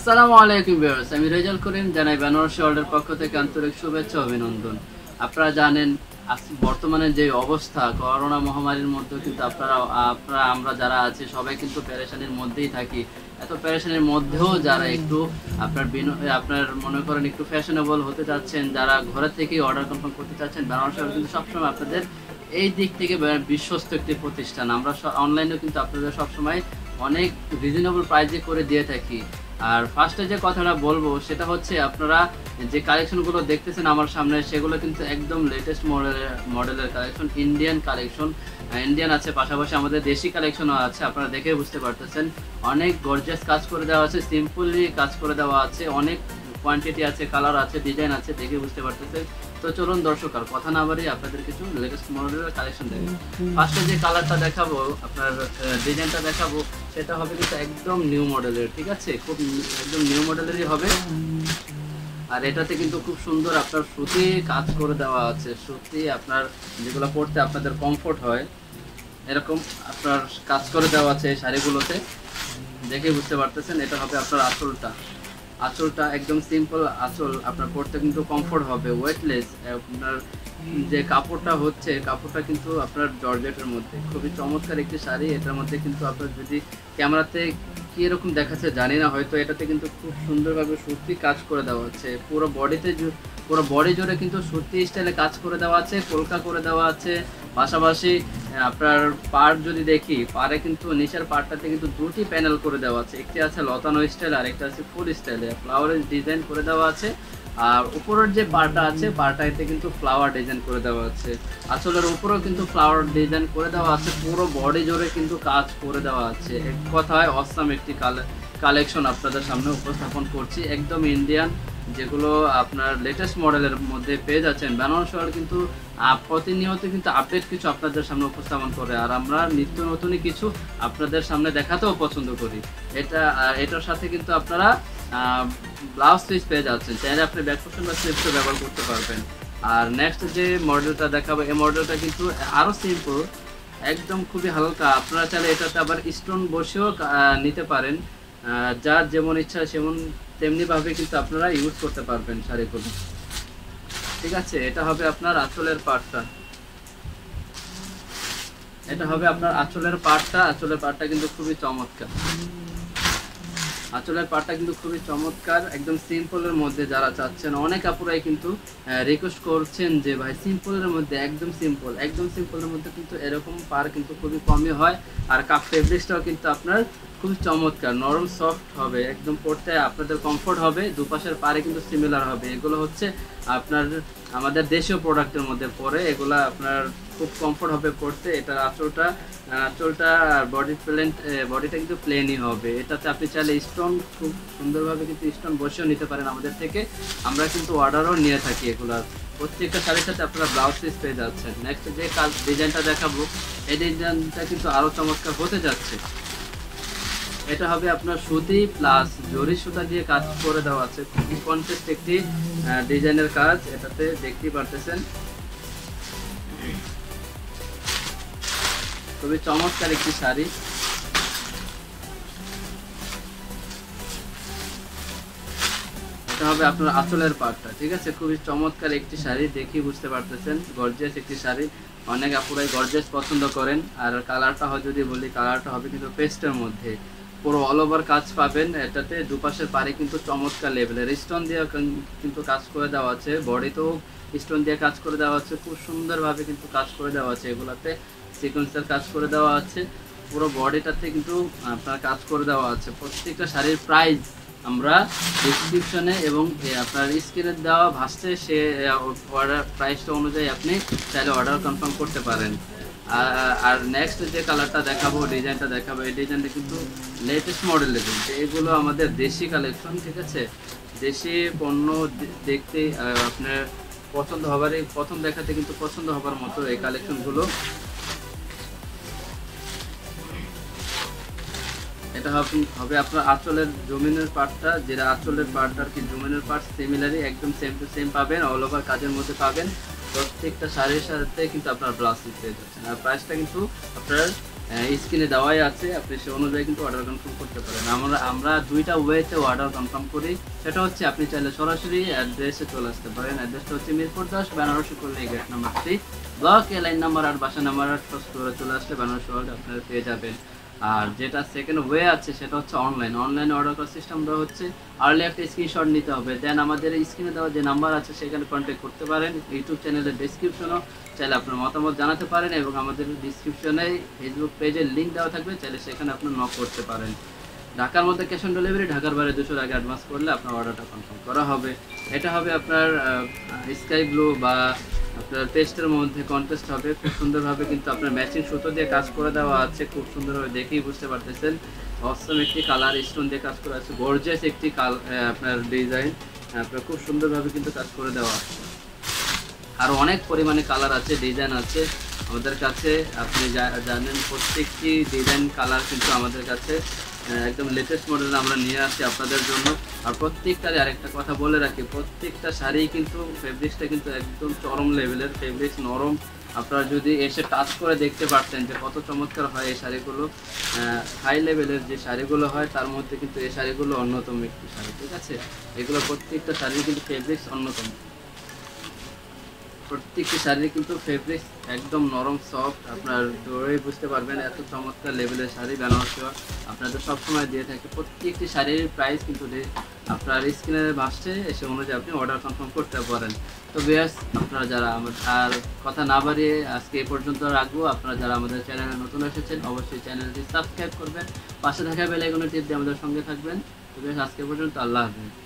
আসসালামু আলাইকুম ভিউয়ার্স, আমি রেজাল করিম জানাই বেনারসি ওয়ার্ল্ডের পক্ষ থেকে আন্তরিক শুভেচ্ছা অভিনন্দন। আপনারা জানেন বর্তমানে যে অবস্থা করোনা মহামারীর মধ্যে কিন্তু আপনারা আমরা যারা আছি সবাই কিন্তু পেরেশানির মধ্যেই থাকি। এত পেরেশানির মধ্যেও যারা একটু আপনার মনে করেন একটু ফ্যাশনেবল হতে চাচ্ছেন, যারা ঘরে থেকেই অর্ডার কনফার্ম করতে চাচ্ছেন, বেনারসি ওয়ার্ল্ড কিন্তু সবসময় আপনাদের এই দিক থেকে বিশ্বস্ত একটি প্রতিষ্ঠান। আমরা অনলাইনেও কিন্তু আপনাদের সবসময় অনেক রিজনেবল প্রাইসে করে দিয়ে থাকি। আর ফার্স্টে যে কথাটা বলবো সেটা হচ্ছে, আপনারা যে কালেকশনগুলো দেখতেছেন আমার সামনে সেগুলো কিন্তু একদম লেটেস্ট মডেলের কালেকশন, ইন্ডিয়ান কালেকশন। ইন্ডিয়ান আছে, পাশাপাশি আমাদের দেশি কালেকশনও আছে। আপনারা দেখে বুঝতে পারতেছেন অনেক গর্জিয়াস কাজ করে দেওয়া আছে, সিম্পলি কাজ করে দেওয়া আছে, অনেক কোয়ান্টিটি আছে, কালার আছে, ডিজাইন আছে, দেখে বুঝতে পারতেছেন। তো চলুন দর্শক, আর কথা না বাড়িয়ে আপনাদের কিছু লেটেস্ট মডেলের কালেকশন দেখাবো। ফার্স্টে যে কালারটা দেখাবো, আপনার ডিজাইনটা দেখাবো, সেটা হবে কিন্তু একদম নিউ মডেলের, ঠিক আছে? খুব একদম নিউ মডেলেরই হবে। আর এটাতে কিন্তু খুব সুন্দর আপনার সুতি কাজ করে দেওয়া আছে, সুতি আপনার যেগুলো পরতে আপনাদের কমফোর্ট হয় এরকম আপনার কাজ করে দেওয়া আছে এই শাড়িগুলোতে। দেখে বুঝতে পারতেছেন এটা হবে আপনার আঁচলটা একদম সিম্পল আঁচল, আপনার পরতে কিন্তু কমফোর্ট হবে, ওয়েটলেস। আপনার যে কাপড়টা হচ্ছে, কাপড়টা কিন্তু আপনার জর্জেটের মধ্যে খুবই চমৎকার একটি শাড়ি। এটার মধ্যে কিন্তু আপনার যদি ক্যামেরাতে কি এরকম দেখাচ্ছে জানি না, হয়তো এটাতে কিন্তু খুব সুন্দরভাবে সুতি কাজ করে দেওয়া হচ্ছে, পুরো বডি জুড়ে কিন্তু সুতি স্টাইলে কাজ করে দেওয়া আছে, কলকা করে দেওয়া আছে। পাশাপাশি আপনার পার্ট যদি দেখি, পাড়ে কিন্তু নিচের পার্টটাতে কিন্তু দুটি প্যানেল করে দেওয়া আছে, একটি আছে লতানো স্টাইল আর একটা আছে ফুল স্টাইলে ফ্লাওয়ারের ডিজাইন করে দেওয়া আছে। আর উপরের যে পার্টটা আছে, পার্টটাতে কিন্তু ফ্লাওয়ার ডিজাইন করে দেওয়া আছে, আসলের উপরেও কিন্তু ফ্লাওয়ার ডিজাইন করে দেওয়া আছে, পুরো বডি জুড়ে কিন্তু কাজ করে দেওয়া আছে। এক কথায় অসাম একটি কালেকশন আপনাদের সামনে উপস্থাপন করছি, একদম ইন্ডিয়ান, যেগুলো আপনার লেটেস্ট মডেলের মধ্যে পেয়ে যাচ্ছেন। বেনারসি ওয়ার্ল্ড কিন্তু প্রতিনিয়ত কিন্তু আপডেট কিছু আপনাদের সামনে উপস্থাপন করে, আর আমরা নিত্য নতুনই কিছু আপনাদের সামনে দেখাতেও পছন্দ করি। এটার সাথে কিন্তু আপনারা ব্লাউজ পিস পেয়ে যাচ্ছেন, চাইলে আপনি ব্যাক পোর্শন বা স্লিপসও ব্যবহার করতে পারবেন। আর নেক্সট যে মডেলটা দেখাবো, এই মডেলটা কিন্তু আরও সিম্পল, একদম খুবই হালকা। আপনারা চাইলে এটাতে আবার স্টোন বসেও নিতে পারেন, যার যেমন ইচ্ছা তেমনিভাবে কিন্তু আপনারা ইউজ করতে পারবেন শাড়িগুলো, ঠিক আছে? এটা হবে আপনার আঁচলের পার্টটা, আঁচলের পার্টটা কিন্তু খুবই চমৎকার। আঁচলের পাটটা কিন্তু খুবই চমৎকার, একদম সিম্পলের মধ্যে যারা চাচ্ছেন, অনেক আপুরাই কিন্তু রিকোয়েস্ট করছেন যে ভাই সিম্পলের মধ্যে, একদম সিম্পলের মধ্যে কিন্তু এরকম পার কিন্তু খুবই কমই হয়। আর ফেব্রিক্সটাও কিন্তু আপনার খুবই চমৎকার, নরম সফট হবে, একদম পরতে আপনাদের কমফোর্ট হবে, দুপাশের পারে কিন্তু সিমিলার হবে। এগুলো হচ্ছে আপনার আমাদের দেশীয় প্রোডাক্টের মধ্যে পড়ে, এগুলা আপনার খুব কমফোর্ট হবে পরতে। এটার আঁচলটা আর বডিটা কিন্তু প্লেনই হবে। এটাতে আপনি চাইলে স্টোন খুব সুন্দরভাবে কিন্তু স্টোন বসেও নিতে পারেন আমাদের থেকে, আমরা কিন্তু অর্ডারও নিয়ে থাকি এগুলার। প্রত্যেকটা শাড়ির সাথে আপনারা ব্লাউজ পিস পেয়ে যাচ্ছেন। নেক্সট যে ডিজাইনটা দেখাবো, এই ডিজাইনটা কিন্তু আরও চমৎকার হতে যাচ্ছে। এটা হবে আপনার সুতি প্লাস জরি সুতা দিয়ে কাজ করে দেওয়া আছে, খুবই কনসেপ্ট একটি ডিজাইনের কাজ, এটাতে দেখতেই পারতেছেন। খুবই চমৎকার একটি শাড়ি। এটা হবে আপনার আঁচলের পাটটা, ঠিক আছে? খুবই চমৎকার একটি শাড়ি, দেখি বুঝতে পারতেছেন, গর্জিয়াস একটি শাড়ি। অনেক আপুরাই গর্জিয়াস পছন্দ করেন। আর কালারটা হয় যদি বলি, কালারটা হবে কিন্তু পেস্টের মধ্যে, পুরো অল ওভার কাজ পাবেন। এটাতে দুপাশের পারে কিন্তু চমৎকার লেভেলের স্টোন দিয়ে কিন্তু কাজ করে দেওয়া আছে, বডিতেও স্টোন দিয়ে কাজ করে দেওয়া আছে, খুব সুন্দরভাবে কিন্তু কাজ করে দেওয়া আছে। এগুলাতে সিকোয়েন্সের কাজ করে দেওয়া আছে, পুরো বডিটাতে কিন্তু আপনার কাজ করে দেওয়া আছে। প্রত্যেকটা শাড়ির প্রাইস আমরা ডিসক্রিপশনে এবং আপনার স্ক্রিনে দেওয়া ভাসছে, সে অর্ডার প্রাইসটা অনুযায়ী আপনি চাইলে অর্ডার কনফার্ম করতে পারেন। আর নেক্সট যে কালারটা দেখাবো, ডিজাইনটা দেখাবো, এই ডিজাইনটা কিন্তু লেটেস্ট মডেলের, এগুলো আমাদের দেশি কালেকশন, ঠিক আছে? দেশি পণ্য দেখতে আপনার পছন্দ হবারই, প্রথম দেখাতে কিন্তু পছন্দ হবার মতো এই কালেকশনগুলো। এটা হবে আপনার আঁচলের জমিনের পার্টটা, যেটা আঁচলের পার্ট আর কি জমিনের পার্ট সিমিলারই, একদম সেম টু সেম পাবেন, অল ওভার কাজের মধ্যে পাবেন। প্রত্যেকটা শাড়ির সাথে কিন্তু আপনার ব্লাউজ পিস পেয়ে যাচ্ছেন। আর প্রাইসটা কিন্তু আপনার স্ক্রিনে দেওয়াই আছে, আপনি সে অনুযায়ী কিন্তু অর্ডার কনফার্ম করতে পারেন। আমরা দুইটা ওয়েতে অর্ডার কনফার্ম করি। সেটা হচ্ছে আপনি চাইলে সরাসরি অ্যাড্রেসে চলে আসতে পারেন। অ্যাড্রেসটা হচ্ছে মিরপুর 10 বেনারসি করলে gate number 3 block A line number 8 বাসা নাম্বার 8 ফার্স্ট ফ্লোরে চলে আসলে বেনারসি ওয়ার্ল্ড আপনারা পেয়ে যাবেন। আর যেটা সেকেন্ড ওয়ে আছে সেটা হচ্ছে অনলাইনে অর্ডার করার সিস্টেমটা হচ্ছে আর্লি একটা স্ক্রিনশট নিতে হবে, দেন আমাদের স্ক্রিনে দেওয়া যে নাম্বার আছে সেখানে কন্ট্যাক্ট করতে পারেন। ইউটিউব চ্যানেলের ডেসক্রিপশনও চাইলে আপনার মতামত জানাতে পারেন, এবং আমাদের ডিসক্রিপশনে ফেসবুক পেজের লিঙ্ক দেওয়া থাকবে, চাইলে সেখানে আপনি নক করতে পারেন। ঢাকার মধ্যে ক্যাশ অন ডেলিভারি, ঢাকার বাইরে 200 আগে অ্যাডভান্স করলে আপনার অর্ডারটা কনফার্ম করা হবে। এটা হবে আপনার স্কাই ব্লু বা আপনার পেস্টের মধ্যে কন্টেস্ট হবে। খুব সুন্দরভাবে কিন্তু আপনার ম্যাচিং সুতো দিয়ে কাজ করে দেওয়া আছে, খুব সুন্দরভাবে দেখেই বুঝতে পারতেছেন। অসম একটি কালার স্টোন দিয়ে কাজ করা আছে, গর্জিয়াস একটি আপনার ডিজাইন, আপনার খুব সুন্দরভাবে কিন্তু কাজ করে দেওয়া আছে। আর অনেক পরিমাণে কালার আছে, ডিজাইন আছে আমাদের কাছে। আপনি জানেন প্রত্যেকটি ডিজাইন কালার কিন্তু আমাদের কাছে একদম লেটেস্ট মডেল আমরা নিয়ে আসি আপনাদের জন্য। আর প্রত্যেকটারই আরেকটা কথা বলে রাখি, প্রত্যেকটা শাড়ি কিন্তু ফেব্রিক্সটা কিন্তু একদম চরম লেভেলের, ফেব্রিক্স নরম। আপনারা যদি এসে টাচ করে দেখতে পারতেন যে কত চমৎকার হয় এই শাড়িগুলো। হাই লেভেলের যে শাড়িগুলো হয় তার মধ্যে কিন্তু এই শাড়িগুলো অন্যতম একটি শাড়ি, ঠিক আছে। এগুলো প্রত্যেকটা শাড়ির কিন্তু ফেব্রিক্স অন্যতম, প্রত্যেকটি শাড়ি কিন্তু ফেব্রিক্স একদম নরম সফট, আপনার ধরেই বুঝতে পারবেন এত চমৎকার লেভেলের শাড়ি বেনারসি আপনাদের সবসময় দিয়ে থাকে। প্রত্যেকটি শাড়ির প্রাইস কিন্তু আপনার স্ক্রিনে ভাসছে, এসে অনুযায়ী আপনি অর্ডার কনফার্ম করতে পারেন। তো বেশ, আপনারা যারা আর কথা না বাড়িয়ে আজকে এই পর্যন্ত রাখবো। আপনারা যারা আমাদের চ্যানেলে নতুন এসেছেন অবশ্যই চ্যানেলটি সাবস্ক্রাইব করবেন, পাশে থাকা বেল আইকনে টিপ দিয়ে আমাদের সঙ্গে থাকবেন। তো বেশ, আজকে পর্যন্ত আল্লাহ হাফেজ।